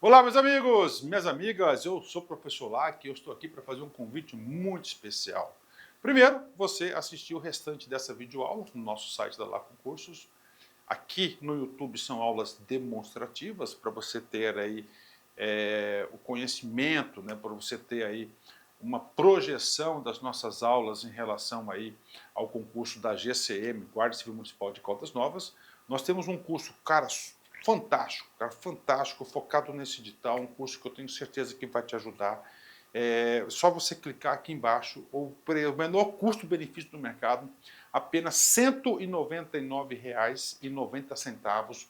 Olá, meus amigos, minhas amigas, eu sou o professor Lac e eu estou aqui para fazer um convite muito especial. Primeiro, você assistir o restante dessa videoaula no nosso site da Lac Cursos. Aqui no YouTube são aulas demonstrativas para você ter aí o conhecimento, né, para você ter aí uma projeção das nossas aulas em relação aí ao concurso da GCM, Guarda Civil Municipal de Caldas Novas. Nós temos um curso, cara, fantástico, focado nesse edital, um curso que eu tenho certeza que vai te ajudar. Só você clicar aqui embaixo, o menor custo-benefício do mercado, apenas R$ 199,90,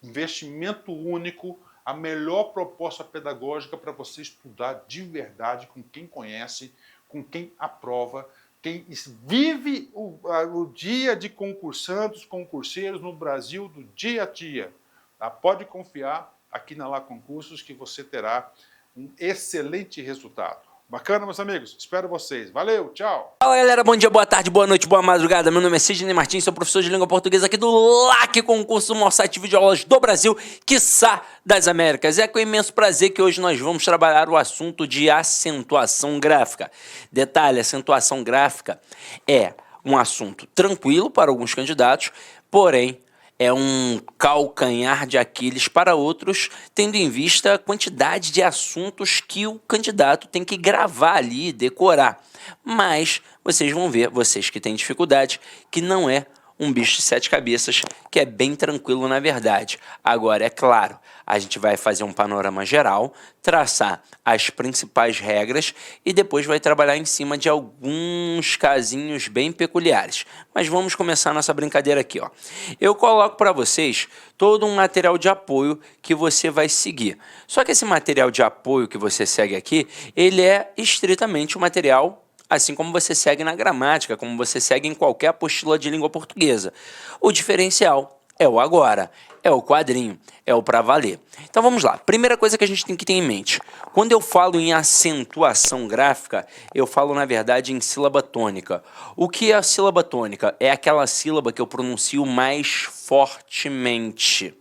investimento único, a melhor proposta pedagógica para você estudar de verdade com quem conhece, com quem aprova, quem vive o dia de concursantes, concurseiros no Brasil do dia a dia. Tá? Pode confiar aqui na Lac Concursos que você terá um excelente resultado. Bacana, meus amigos? Espero vocês. Valeu, tchau! Fala, galera, bom dia, boa tarde, boa noite, boa madrugada. Meu nome é Sidney Martins, sou professor de língua portuguesa aqui do LAC Concurso, o maior site de videoaulas do Brasil, quiçá das Américas. É com imenso prazer que hoje nós vamos trabalhar o assunto de acentuação gráfica. Detalhe, acentuação gráfica é um assunto tranquilo para alguns candidatos, porém é um calcanhar de Aquiles para outros, tendo em vista a quantidade de assuntos que o candidato tem que gravar ali e decorar. Mas vocês vão ver, vocês que têm dificuldade, que não é um bicho de 7 cabeças, que é bem tranquilo na verdade. Agora, é claro, a gente vai fazer um panorama geral, traçar as principais regras e depois vai trabalhar em cima de alguns casinhos bem peculiares. Mas vamos começar nossa brincadeira aqui, ó. Eu coloco para vocês todo um material de apoio que você vai seguir. Só que esse material de apoio que você segue aqui, ele é estritamente um material assim como você segue na gramática, como você segue em qualquer apostila de língua portuguesa. O diferencial é o agora, é o quadrinho, é o para valer. Então vamos lá. Primeira coisa que a gente tem que ter em mente. Quando eu falo em acentuação gráfica, eu falo na verdade em sílaba tônica. O que é a sílaba tônica? É aquela sílaba que eu pronuncio mais fortemente.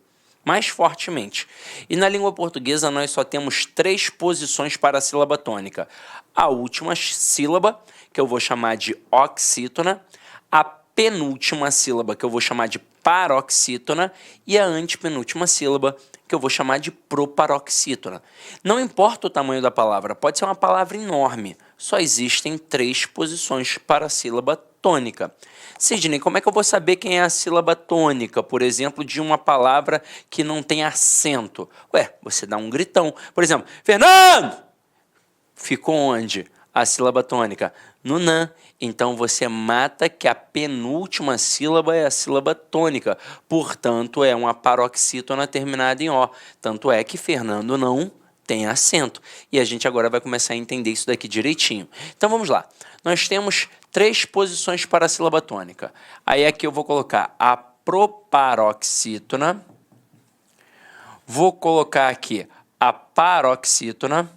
E na língua portuguesa nós só temos 3 posições para a sílaba tônica. A última sílaba, que eu vou chamar de oxítona, a penúltima sílaba, que eu vou chamar de paroxítona, e a antepenúltima sílaba, que eu vou chamar de proparoxítona. Não importa o tamanho da palavra, pode ser uma palavra enorme, só existem 3 posições para a sílaba tônica. Sidney, como é que eu vou saber quem é a sílaba tônica, por exemplo, de uma palavra que não tem acento? Ué, você dá um gritão. Por exemplo, Fernando! Ficou onde? A sílaba tônica? No NAN. Então você mata que a penúltima sílaba é a sílaba tônica. Portanto, é uma paroxítona terminada em O. Tanto é que Fernando não tem acento. E a gente agora vai começar a entender isso daqui direitinho. Então vamos lá. Nós temos 3 posições para a sílaba tônica. Aí aqui eu vou colocar a proparoxítona. Vou colocar aqui a paroxítona.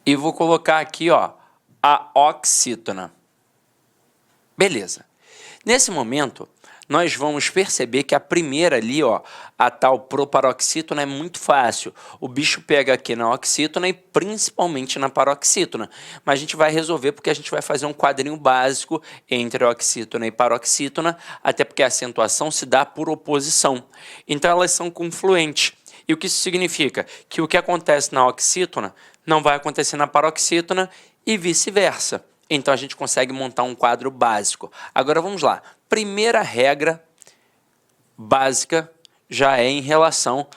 E vou colocar aqui, ó, a oxítona. Beleza. Nesse momento, nós vamos perceber que a primeira ali, ó, a tal proparoxítona é muito fácil. O bicho pega aqui na oxítona e principalmente na paroxítona. Mas a gente vai resolver porque a gente vai fazer um quadrinho básico entre oxítona e paroxítona, até porque a acentuação se dá por oposição. Então elas são confluentes. E o que isso significa? Que o que acontece na oxítona não vai acontecer na paroxítona e vice-versa. Então a gente consegue montar um quadro básico. Agora vamos lá. Primeira regra básica já é em relação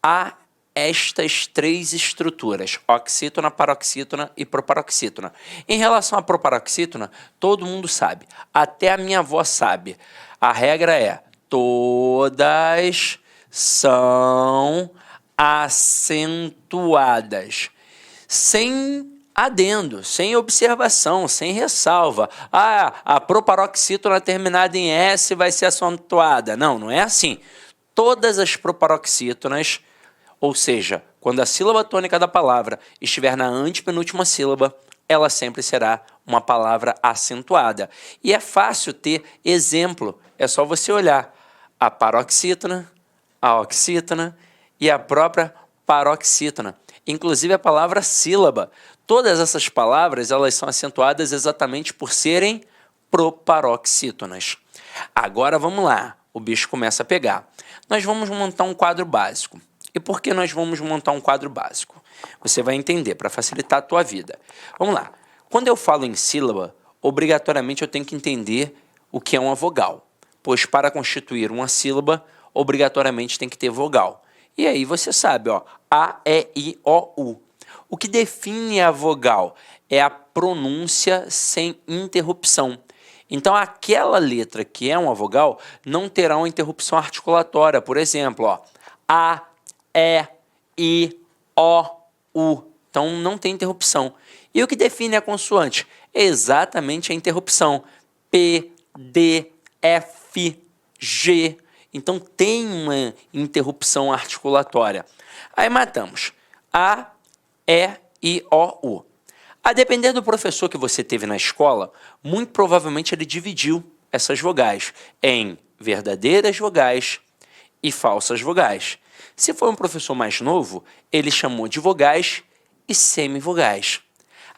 a estas 3 estruturas, oxítona, paroxítona e proparoxítona. Em relação à proparoxítona, todo mundo sabe, até a minha avó sabe. A regra é: todas são acentuadas, sem adendo, sem observação, sem ressalva. Ah, a proparoxítona terminada em S vai ser acentuada. Não, não é assim. Todas as proparoxítonas, ou seja, quando a sílaba tônica da palavra estiver na antepenúltima sílaba, ela sempre será uma palavra acentuada. E é fácil ter exemplo, é só você olhar a paroxítona, a oxítona e a própria paroxítona. Inclusive a palavra sílaba. Todas essas palavras elas são acentuadas exatamente por serem proparoxítonas. Agora vamos lá, o bicho começa a pegar. Nós vamos montar um quadro básico. E por que nós vamos montar um quadro básico? Você vai entender, para facilitar a tua vida. Vamos lá. Quando eu falo em sílaba, obrigatoriamente eu tenho que entender o que é uma vogal. Pois para constituir uma sílaba, obrigatoriamente tem que ter vogal. E aí você sabe, ó, A, E, I, O, U. O que define a vogal é a pronúncia sem interrupção. Então, aquela letra que é uma vogal não terá uma interrupção articulatória. Por exemplo, ó, A, E, I, O, U. Então, não tem interrupção. E o que define a consoante? É exatamente a interrupção. P, D, F, G. Então, tem uma interrupção articulatória. Aí matamos. A, E, I, O, U. A depender do professor que você teve na escola, muito provavelmente ele dividiu essas vogais em verdadeiras vogais e falsas vogais. Se for um professor mais novo, ele chamou de vogais e semivogais.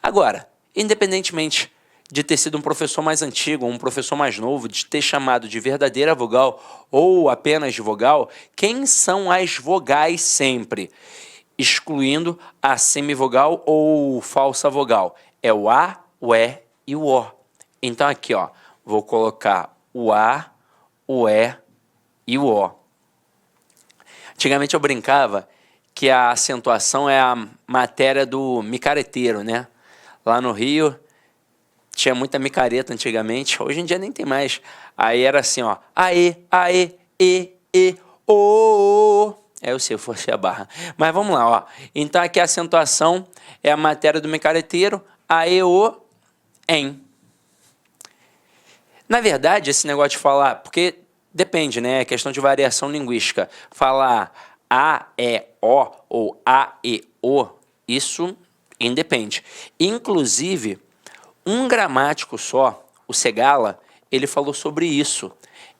Agora, independentemente de ter sido um professor mais antigo ou um professor mais novo, de ter chamado de verdadeira vogal ou apenas de vogal, quem são as vogais sempre? Excluindo a semivogal ou falsa vogal. É o A, o E e o O. Então aqui, ó, vou colocar o A, o E e o O. Antigamente eu brincava que a acentuação é a matéria do micareteiro, né? Lá no Rio tinha muita micareta antigamente, hoje em dia nem tem mais. Aí era assim, ó, aê, aê, e, o. Eu sei, eu forcei a barra. Mas vamos lá, ó. Então aqui a acentuação é a matéria do micareteiro, aê, o, em. Na verdade, esse negócio de falar, porque depende, né? É questão de variação linguística. Falar A, E, O ou A, E, O, isso independe. Inclusive, um gramático só, o Segala, ele falou sobre isso.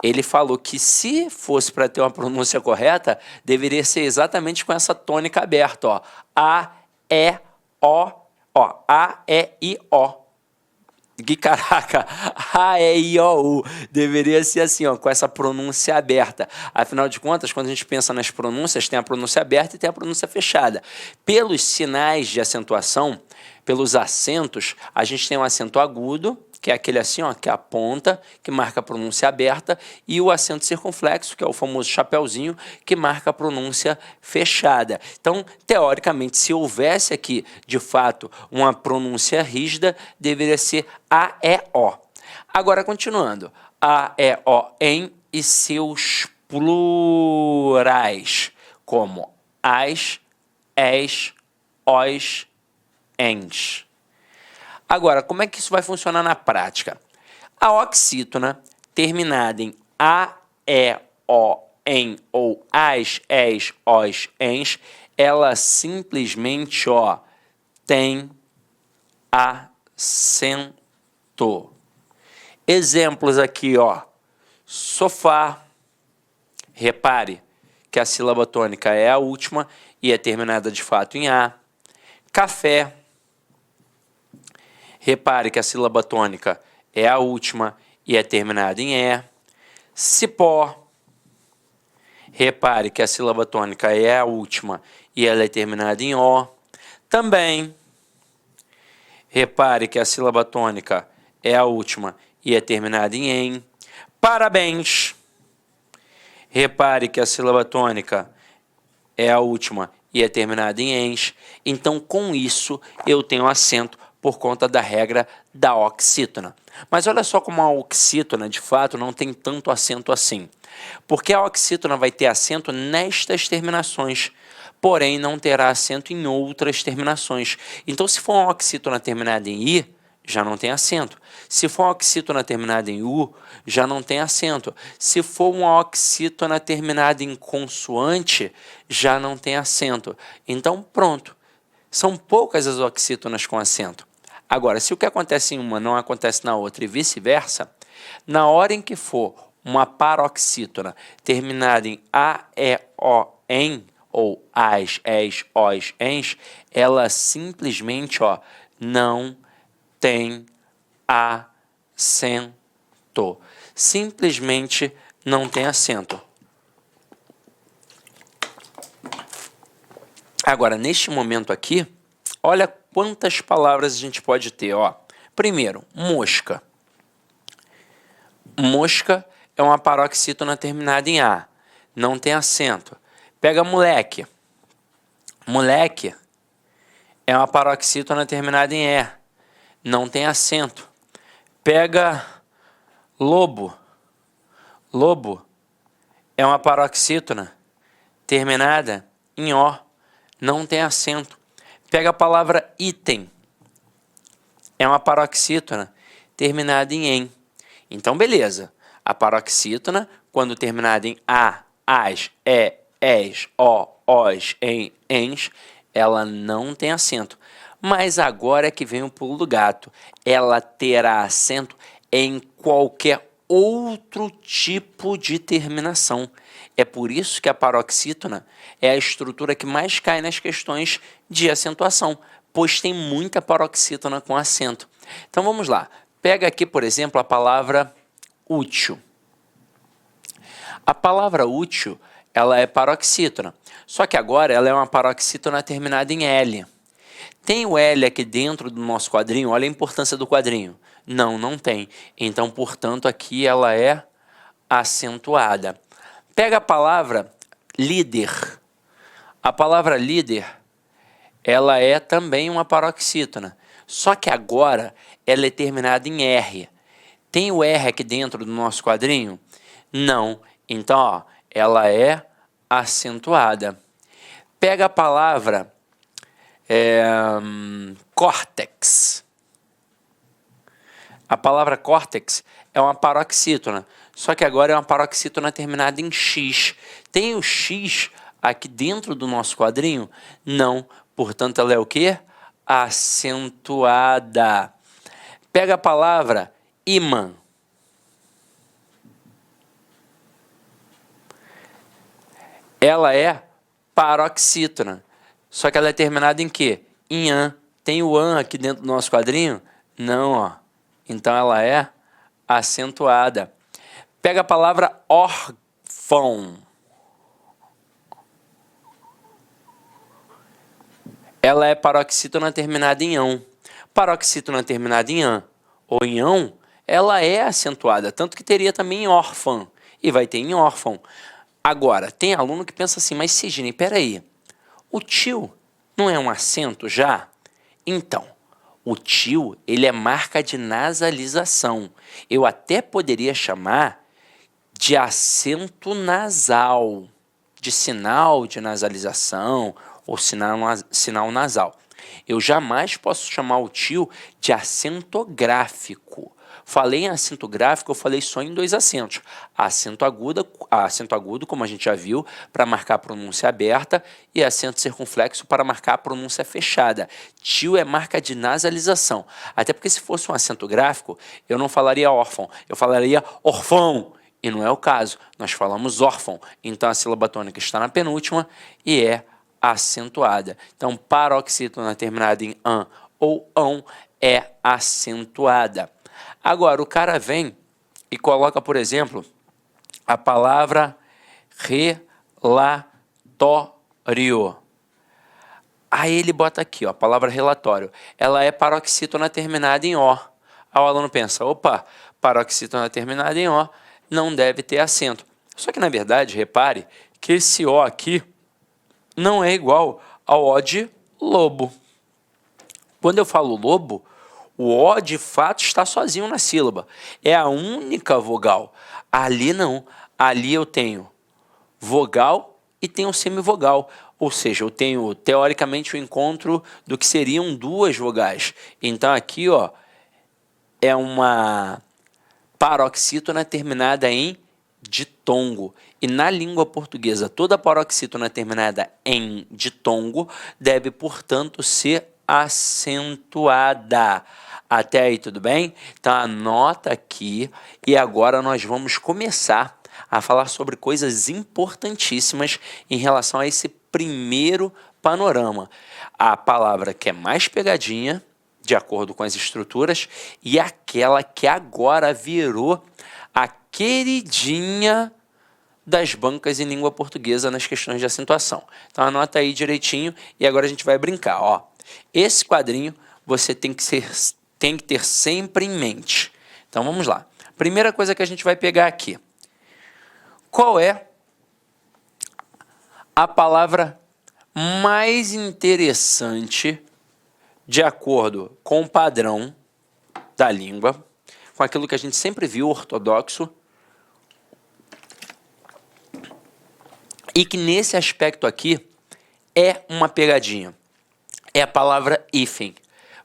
Ele falou que se fosse para ter uma pronúncia correta, deveria ser exatamente com essa tônica aberta, ó. A, E, O, ó. A, E, I, O. Que caraca, A, E, I, O, U. Deveria ser assim, ó, com essa pronúncia aberta. Afinal de contas, quando a gente pensa nas pronúncias, tem a pronúncia aberta e tem a pronúncia fechada. Pelos sinais de acentuação, pelos acentos, a gente tem um acento agudo, que é aquele assim, ó, que é a ponta, que marca a pronúncia aberta, e o acento circunflexo, que é o famoso chapeuzinho, que marca a pronúncia fechada. Então, teoricamente, se houvesse aqui, de fato, uma pronúncia rígida, deveria ser A, E, O. Agora, continuando. A, E, O, em e seus plurais, como as, es, os, ens. Agora, como é que isso vai funcionar na prática? A oxítona, terminada em A, E, O, em ou as, es, os, ens, ela simplesmente, ó, tem acento. Exemplos aqui, ó. Sofá. Repare que a sílaba tônica é a última e é terminada de fato em A. Café. Repare que a sílaba tônica é a última e é terminada em E. Cipó. Repare que a sílaba tônica é a última e ela é terminada em O. Também. Repare que a sílaba tônica é a última e é terminada em. Parabéns. Repare que a sílaba tônica é a última e é terminada em ens. Então, com isso, eu tenho acento por conta da regra da oxítona. Mas olha só como a oxítona, de fato, não tem tanto acento assim. Porque a oxítona vai ter acento nestas terminações, porém não terá acento em outras terminações. Então, se for uma oxítona terminada em I, já não tem acento. Se for uma oxítona terminada em U, já não tem acento. Se for uma oxítona terminada em consoante, já não tem acento. Então, pronto. São poucas as oxítonas com acento. Agora, se o que acontece em uma não acontece na outra e vice-versa, na hora em que for uma paroxítona terminada em A, E, O, em, ou as, es, os, ens, ela simplesmente, ó, não tem acento. Simplesmente não tem acento. Agora, neste momento aqui, olha quantas palavras a gente pode ter, ó. Primeiro, mosca. Mosca é uma paroxítona terminada em A. Não tem acento. Pega moleque. Moleque é uma paroxítona terminada em E. Não tem acento. Pega lobo. Lobo é uma paroxítona terminada em O. Não tem acento. Pega a palavra item. É uma paroxítona terminada em em. Então, beleza. A paroxítona, quando terminada em a, as, es, os, em, ens, ela não tem acento. Mas agora é que vem o pulo do gato. Ela terá acento em qualquer outro tipo de terminação. É por isso que a paroxítona é a estrutura que mais cai nas questões de acentuação, pois tem muita paroxítona com acento. Então vamos lá. Pega aqui, por exemplo, a palavra útil. A palavra útil, ela é paroxítona, só que agora ela é uma paroxítona terminada em L. Tem o L aqui dentro do nosso quadrinho, olha a importância do quadrinho. Não, não tem. Então, portanto, aqui ela é acentuada. Pega a palavra líder. A palavra líder, ela é também uma paroxítona, só que agora ela é terminada em R. Tem o R aqui dentro do nosso quadrinho? Não. Então, ó, ela é acentuada. Pega a palavra córtex. A palavra córtex é uma paroxítona, só que agora é uma paroxítona terminada em X. Tem o X aqui dentro do nosso quadrinho? Não. Portanto, ela é o quê? Acentuada. Pega a palavra imã. Ela é paroxítona, só que ela é terminada em quê? Em an. Tem o an aqui dentro do nosso quadrinho? Não, ó. Então ela é acentuada. Pega a palavra órfão. Ela é paroxítona terminada em ão. Paroxítona terminada em an ou em ão, ela é acentuada, tanto que teria também em órfã e vai ter em órfão. Agora, tem aluno que pensa assim, mas Sidney, peraí, o tio não é um acento já? Então, o tio, ele é marca de nasalização. Eu até poderia chamar de acento nasal, de sinal de nasalização ou sinal nasal. Eu jamais posso chamar o tio de acento gráfico. Falei em acento gráfico, eu falei só em dois acentos. Acento agudo, como a gente já viu, para marcar a pronúncia aberta, e acento circunflexo para marcar a pronúncia fechada. Tio é marca de nasalização. Até porque se fosse um acento gráfico, eu não falaria órfão, eu falaria orfão. E não é o caso, nós falamos órfão. Então a sílaba tônica está na penúltima e é acentuada. Então, paroxítona terminada em an ou ão é acentuada. Agora, o cara vem e coloca, por exemplo, a palavra relatório. Aí ele bota aqui, ó, a palavra relatório. Ela é paroxítona terminada em O. Aí o aluno pensa, opa, paroxítona terminada em O não deve ter acento. Só que, na verdade, repare que esse O aqui não é igual ao O de lobo. Quando eu falo lobo, o O de fato está sozinho na sílaba. É a única vogal. Ali não. Ali eu tenho vogal e tenho semivogal. Ou seja, eu tenho teoricamente o encontro do que seriam duas vogais. Então aqui, ó, é uma paroxítona terminada em ditongo. E na língua portuguesa, toda paroxítona terminada em ditongo deve, portanto, ser acentuada. Até aí, tudo bem? Então, anota aqui e agora nós vamos começar a falar sobre coisas importantíssimas em relação a esse primeiro panorama. A palavra que é mais pegadinha, de acordo com as estruturas, e aquela que agora virou a queridinha das bancas em língua portuguesa nas questões de acentuação. Então anota aí direitinho e agora a gente vai brincar. Ó, esse quadrinho você tem que ter sempre em mente. Então vamos lá. Primeira coisa que a gente vai pegar aqui. Qual é a palavra mais interessante de acordo com o padrão da língua, com aquilo que a gente sempre viu ortodoxo, e que nesse aspecto aqui é uma pegadinha? É a palavra hífen.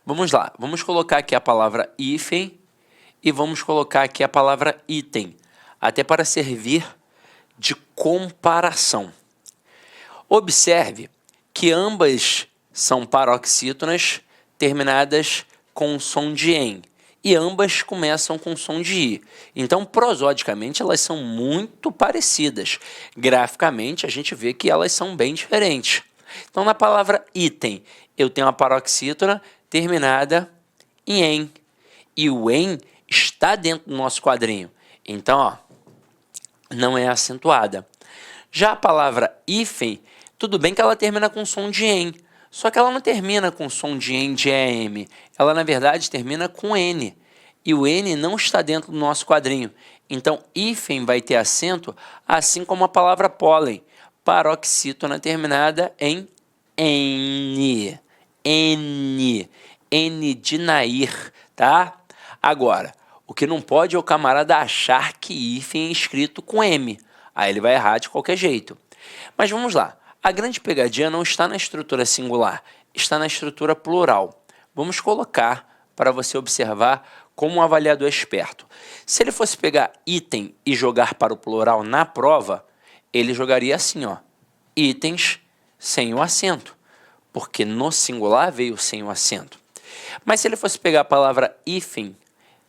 Vamos lá, vamos colocar aqui a palavra hífen e vamos colocar aqui a palavra item, até para servir de comparação. Observe que ambas são paroxítonas terminadas com o som de em, e ambas começam com o som de i. Então, prosodicamente, elas são muito parecidas. Graficamente, a gente vê que elas são bem diferentes. Então, na palavra item, eu tenho a paroxítona terminada em em, e o em está dentro do nosso quadrinho. Então, ó, não é acentuada. Já a palavra hífen, tudo bem que ela termina com som de em, só que ela não termina com som de em de EM, ela na verdade termina com N, e o N não está dentro do nosso quadrinho. Então, hífen vai ter acento, assim como a palavra pólen, paroxítona terminada em N, N, N de Nair, tá? Agora, o que não pode é o camarada achar que hífen é escrito com M, aí ele vai errar de qualquer jeito. Mas vamos lá. A grande pegadinha não está na estrutura singular, está na estrutura plural. Vamos colocar para você observar como um avaliador esperto. Se ele fosse pegar item e jogar para o plural na prova, ele jogaria assim, ó, itens sem o acento, porque no singular veio sem o acento. Mas se ele fosse pegar a palavra hífen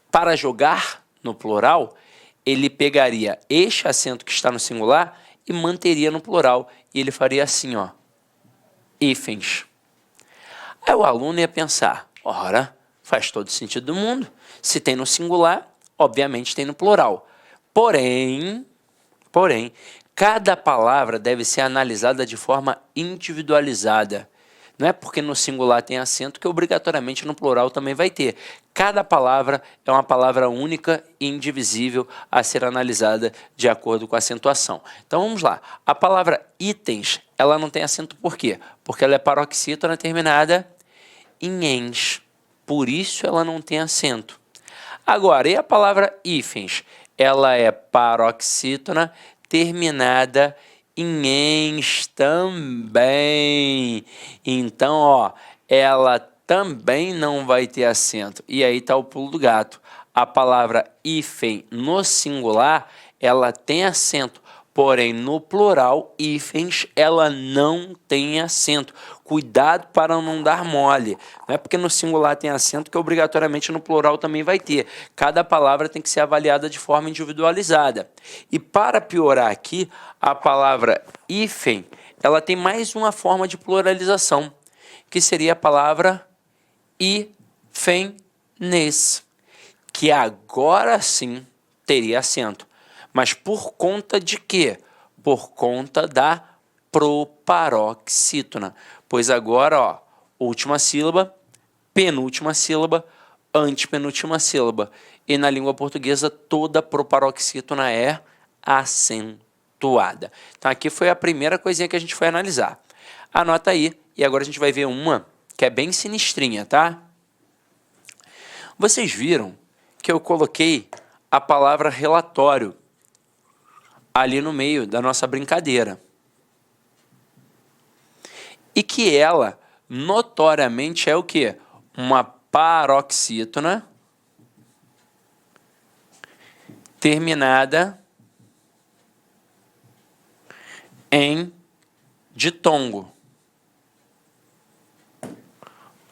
para jogar no plural, ele pegaria este acento que está no singular e manteria no plural, e ele faria assim, ó, hífens. Aí o aluno ia pensar, ora, faz todo sentido do mundo, se tem no singular, obviamente tem no plural. Porém, cada palavra deve ser analisada de forma individualizada. Não é porque no singular tem acento que obrigatoriamente no plural também vai ter. Cada palavra é uma palavra única e indivisível a ser analisada de acordo com a acentuação. Então vamos lá. A palavra itens, ela não tem acento por quê? Porque ela é paroxítona terminada em ens. Por isso ela não tem acento. Agora, e a palavra hífens? Ela é paroxítona terminada em ens também. Então, ó, ela também não vai ter acento. E aí está o pulo do gato. A palavra hífen no singular, ela tem acento. Porém, no plural, hífens, ela não tem acento. Cuidado para não dar mole. Não é porque no singular tem acento que obrigatoriamente no plural também vai ter. Cada palavra tem que ser avaliada de forma individualizada. E para piorar aqui, a palavra hífen, ela tem mais uma forma de pluralização, que seria a palavra hífenes, que agora sim teria acento. Mas por conta de quê? Por conta da proparoxítona. Pois agora, ó, última sílaba, penúltima sílaba, antepenúltima sílaba. E na língua portuguesa, toda proparoxítona é acentuada. Então aqui foi a primeira coisinha que a gente foi analisar. Anota aí, e agora a gente vai ver uma que é bem sinistrinha, tá? Vocês viram que eu coloquei a palavra relatório ali no meio da nossa brincadeira. E que ela, notoriamente, é o quê? Uma paroxítona terminada em ditongo.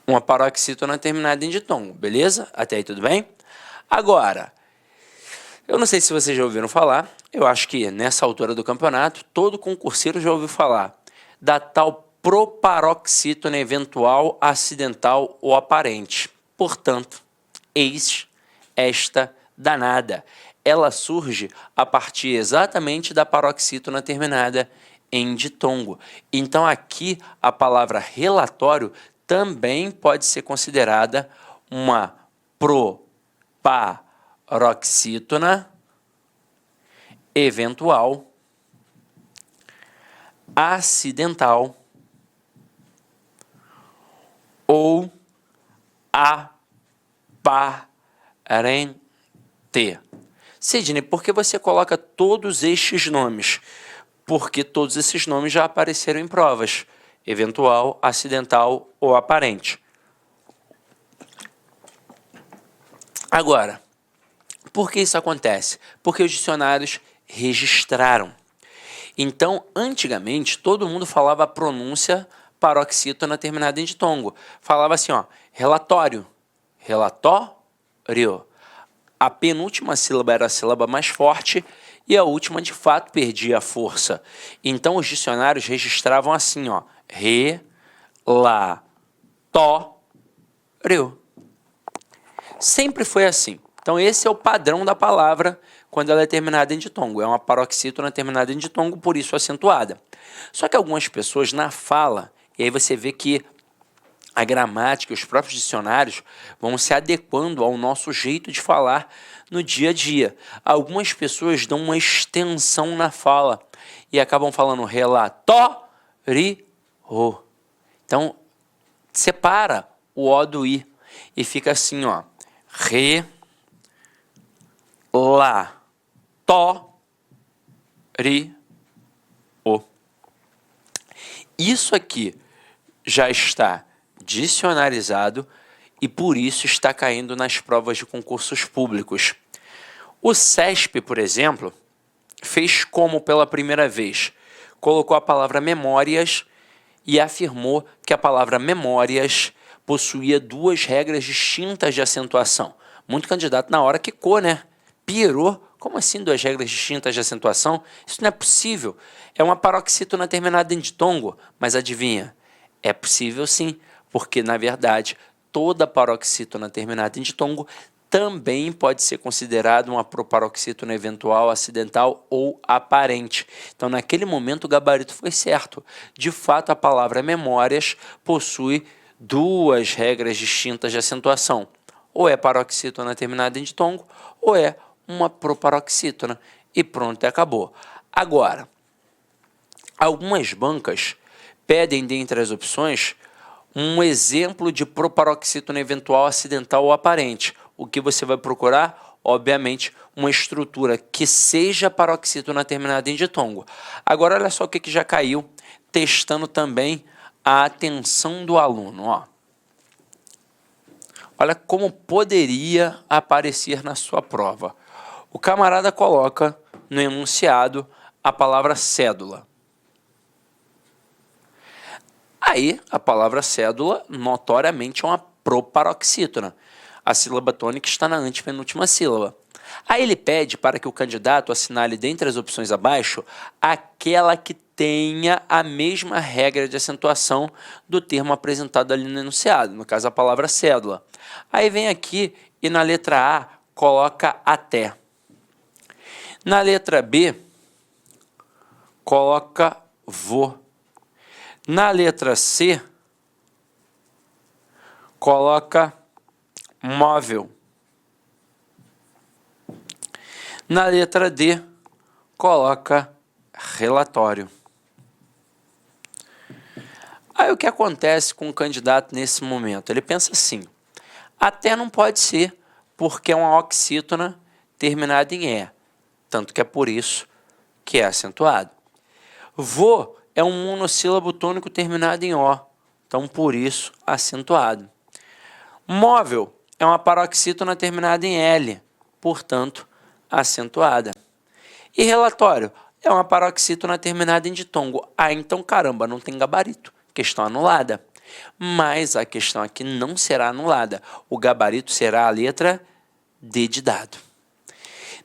Uma paroxítona terminada em ditongo, beleza? Até aí tudo bem? Agora, eu não sei se vocês já ouviram falar, eu acho que nessa altura do campeonato, todo concurseiro já ouviu falar da tal proparoxítona eventual, acidental ou aparente. Portanto, eis esta danada. Ela surge a partir exatamente da paroxítona terminada em ditongo. Então, aqui, a palavra relatório também pode ser considerada uma proparoxítona eventual, acidental ou aparente. Sidney, por que você coloca todos estes nomes? Porque todos esses nomes já apareceram em provas. Eventual, acidental ou aparente. Agora, por que isso acontece? Porque os dicionários registraram. Então, antigamente, todo mundo falava a pronúncia paroxítona terminada em ditongo. Falava assim, ó, relatório, relatório. A penúltima sílaba era a sílaba mais forte e a última, de fato, perdia a força. Então, os dicionários registravam assim, ó, relatório. Sempre foi assim. Então, esse é o padrão da palavra quando ela é terminada em ditongo. É uma paroxítona terminada em ditongo, por isso acentuada. Só que algumas pessoas, na fala, e aí você vê que a gramática, os próprios dicionários vão se adequando ao nosso jeito de falar no dia a dia. Algumas pessoas dão uma extensão na fala e acabam falando relatório. Então, separa o O do I e fica assim, ó, relatório. Isso aqui já está dicionarizado e por isso está caindo nas provas de concursos públicos. O CESP, por exemplo, fez como pela primeira vez? Colocou a palavra memórias e afirmou que a palavra memórias possuía duas regras distintas de acentuação. Muito candidato na hora quicou, né? Pirou. Como assim duas regras distintas de acentuação? Isso não é possível. É uma paroxítona terminada em ditongo, mas adivinha? É possível sim, porque na verdade toda paroxítona terminada em ditongo também pode ser considerada uma proparoxítona eventual, acidental ou aparente. Então, naquele momento, o gabarito foi certo. De fato, a palavra memórias possui duas regras distintas de acentuação. Ou é paroxítona terminada em ditongo, ou é uma proparoxítona. E pronto, acabou. Agora, algumas bancas pedem, dentre as opções, um exemplo de proparoxítona eventual, acidental ou aparente. O que você vai procurar? Obviamente, uma estrutura que seja paroxítona terminada em ditongo. Agora, olha só o que já caiu, testando também a atenção do aluno. Ó. Olha como poderia aparecer na sua prova. O camarada coloca no enunciado a palavra cédula. Aí, a palavra cédula, notoriamente, é uma proparoxítona. A sílaba tônica está na antepenúltima sílaba. Aí ele pede para que o candidato assinale dentre as opções abaixo aquela que tenha a mesma regra de acentuação do termo apresentado ali no enunciado, no caso a palavra cédula. Aí vem aqui e na letra A coloca até. Na letra B coloca vou. Na letra C coloca móvel. Na letra D, coloca relatório. Aí o que acontece com o candidato nesse momento? Ele pensa assim, até não pode ser, porque é uma oxítona terminada em E, tanto que é por isso que é acentuado. Vô é um monossílabo tônico terminado em O, então por isso acentuado. Móvel é uma paroxítona terminada em L, portanto, acentuada. E relatório é uma paroxítona terminada em ditongo. Ah, então caramba, não tem gabarito. Questão anulada. Mas a questão aqui não será anulada. O gabarito será a letra D de dado.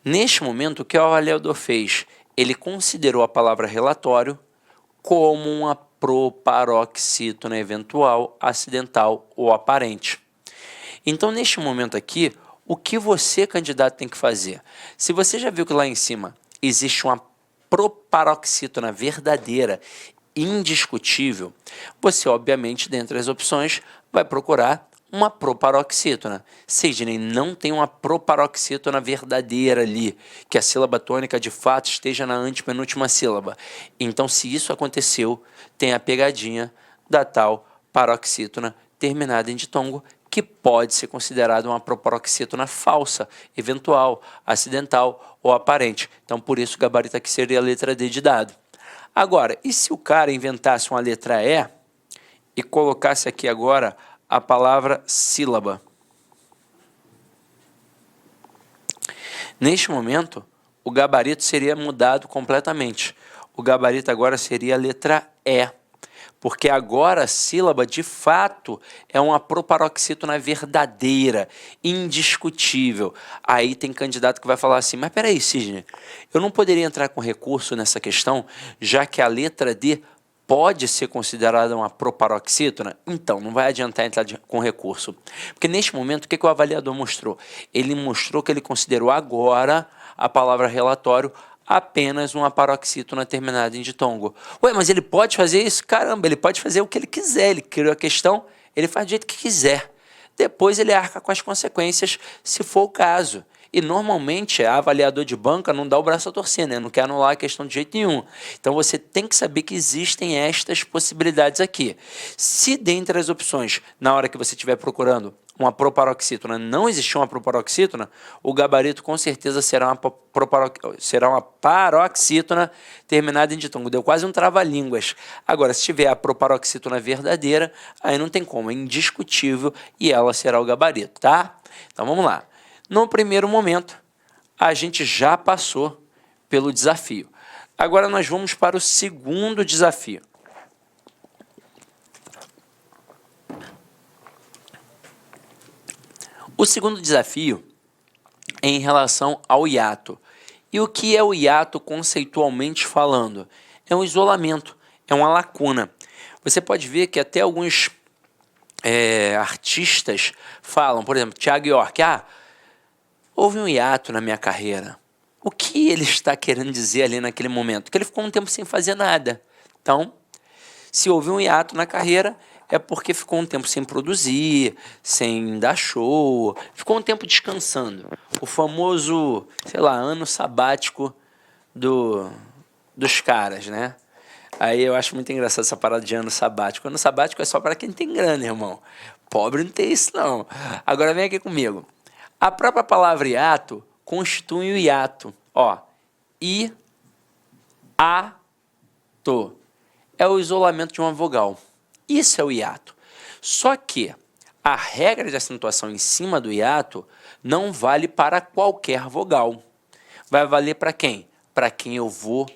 Neste momento, o que o avaliador fez? Ele considerou a palavra relatório como uma proparoxítona eventual, acidental ou aparente. Então, neste momento aqui, o que você, candidato, tem que fazer? Se você já viu que lá em cima existe uma proparoxítona verdadeira, indiscutível, você, obviamente, dentre as opções, vai procurar uma proparoxítona. Sidney, não tem uma proparoxítona verdadeira ali, que a sílaba tônica de fato esteja na antepenúltima sílaba. Então, se isso aconteceu, tem a pegadinha da tal paroxítona terminada em ditongo, que pode ser considerada uma proparoxítona falsa, eventual, acidental ou aparente. Então, por isso, o gabarito aqui seria a letra D de dado. Agora, e se o cara inventasse uma letra E e colocasse aqui agora a palavra sílaba? Neste momento, o gabarito seria mudado completamente. O gabarito agora seria a letra E, porque agora a sílaba, de fato, é uma proparoxítona verdadeira, indiscutível. Aí tem candidato que vai falar assim, mas peraí, Sidney, eu não poderia entrar com recurso nessa questão, já que a letra D pode ser considerada uma proparoxítona? Então, não vai adiantar entrar com recurso. Porque neste momento, o que o avaliador mostrou? Ele mostrou que ele considerou agora a palavra relatório apenas uma paroxítona terminada em ditongo. Ué, mas ele pode fazer isso? Caramba, ele pode fazer o que ele quiser. Ele criou a questão, ele faz do jeito que quiser. Depois ele arca com as consequências, se for o caso. E normalmente, a avaliador de banca não dá o braço a torcer, né? Não quer anular a questão de jeito nenhum. Então, você tem que saber que existem estas possibilidades aqui. Se dentre as opções, na hora que você estiver procurando uma proparoxítona, não existir uma proparoxítona, o gabarito com certeza será uma paroxítona terminada em ditongo. Deu quase um trava-línguas. Agora, se tiver a proparoxítona verdadeira, aí não tem como, é indiscutível e ela será o gabarito, tá? Então, vamos lá. No primeiro momento, a gente já passou pelo desafio. Agora nós vamos para o segundo desafio. O segundo desafio é em relação ao hiato. E o que é o hiato conceitualmente falando? É um isolamento, é uma lacuna. Você pode ver que até alguns artistas falam, por exemplo, Thiago York, houve um hiato na minha carreira. O que ele está querendo dizer ali naquele momento? Que ele ficou um tempo sem fazer nada. Então, se houve um hiato na carreira, é porque ficou um tempo sem produzir, sem dar show, ficou um tempo descansando. O famoso, sei lá, ano sabático dos caras, né? Aí eu acho muito engraçado essa parada de ano sabático. Ano sabático é só para quem tem grana, irmão. Pobre não tem isso, não. Agora vem aqui comigo. A própria palavra hiato constitui o hiato. Ó, I-A-To. É o isolamento de uma vogal. Isso é o hiato. Só que a regra de acentuação em cima do hiato não vale para qualquer vogal. Vai valer para quem? Para quem eu vou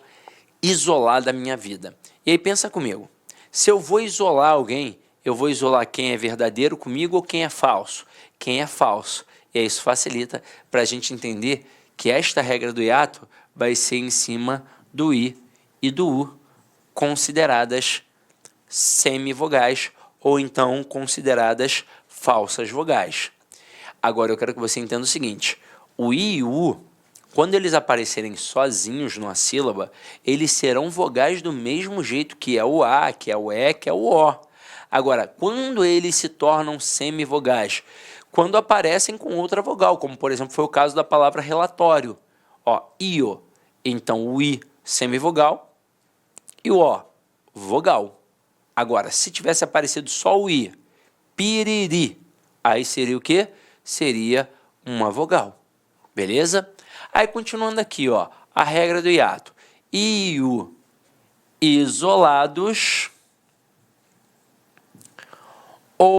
isolar da minha vida. E aí pensa comigo. Se eu vou isolar alguém, eu vou isolar quem é verdadeiro comigo ou quem é falso? Quem é falso. E isso facilita para a gente entender que esta regra do hiato vai ser em cima do I e do U, consideradas semivogais ou então consideradas falsas vogais. Agora eu quero que você entenda o seguinte, o I e o U, quando eles aparecerem sozinhos numa sílaba, eles serão vogais do mesmo jeito que é o A, que é o E, que é o O. Agora, quando eles se tornam semivogais? Quando aparecem com outra vogal, como por exemplo foi o caso da palavra relatório. Ó, io. Então o I semivogal e o O vogal. Agora, se tivesse aparecido só o I, piriri, aí seria o quê? Seria uma vogal. Beleza? Aí continuando aqui, ó, a regra do hiato. I e U isolados